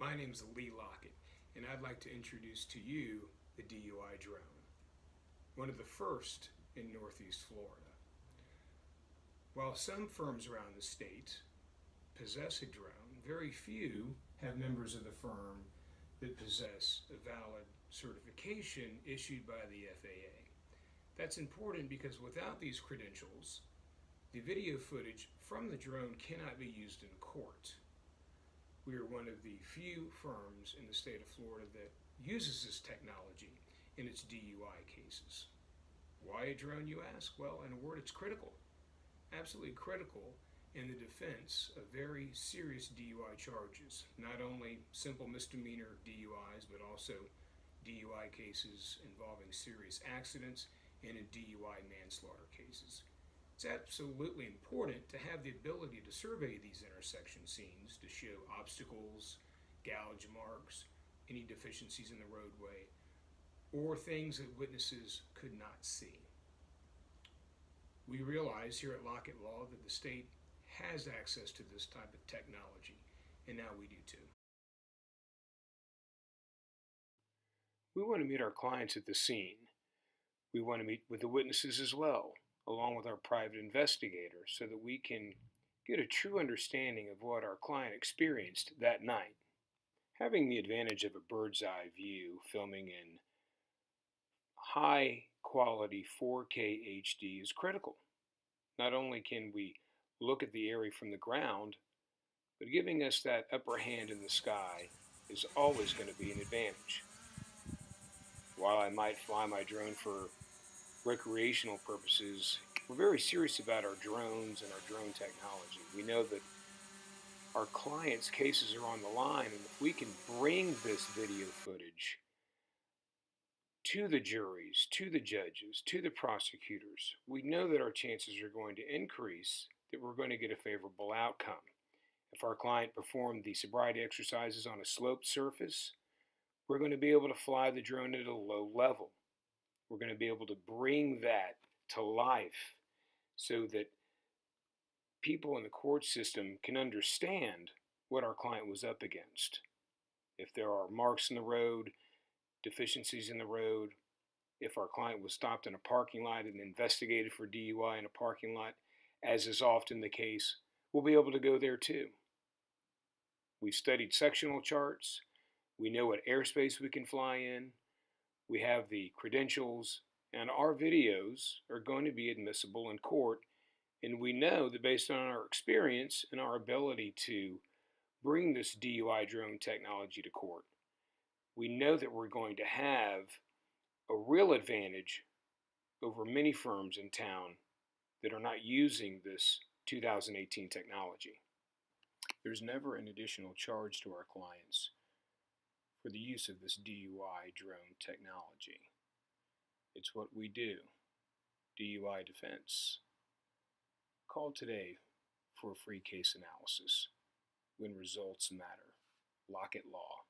My name is Lee Lockett, and I'd like to introduce to you the DUI drone, one of the first in Northeast Florida. While some firms around the state possess a drone, very few have members of the firm that possess a valid certification issued by the FAA. That's important because without these credentials, the video footage from the drone cannot be used in court. We are one of the few firms in the state of Florida that uses this technology in its DUI cases. Why a drone, you ask? Well, in a word, it's critical. Absolutely critical in the defense of very serious DUI charges. Not only simple misdemeanor DUIs, but also DUI cases involving serious accidents and in DUI manslaughter cases. It's absolutely important to have the ability to survey these intersection scenes to show obstacles, gouge marks, any deficiencies in the roadway, or things that witnesses could not see. We realize here at Lockett Law that the state has access to this type of technology, and now we do too. We want to meet our clients at the scene. We want to meet with the witnesses as well, along with our private investigator, so that we can get a true understanding of what our client experienced that night. Having the advantage of a bird's eye view, filming in high quality 4K HD is critical. Not only can we look at the area from the ground, but giving us that upper hand in the sky is always going to be an advantage. While I might fly my drone for recreational purposes, we're very serious about our drones and our drone technology. We know that our clients' cases are on the line, and if we can bring this video footage to the juries, to the judges, to the prosecutors, we know that our chances are going to increase, that we're going to get a favorable outcome. If our client performed the sobriety exercises on a sloped surface, we're going to be able to fly the drone at a low level. We're going to be able to bring that to life so that people in the court system can understand what our client was up against. If there are marks in the road, deficiencies in the road, if our client was stopped in a parking lot and investigated for DUI in a parking lot, as is often the case, we'll be able to go there too. We've studied sectional charts. We know what airspace we can fly in. We have the credentials, and our videos are going to be admissible in court, and we know that based on our experience and our ability to bring this DUI drone technology to court, we know that we're going to have a real advantage over many firms in town that are not using this 2018 technology. There's never an additional charge to our clients for the use of this DUI drone technology. It's what we do. DUI defense. Call today for a free case analysis when results matter. Lockett Law.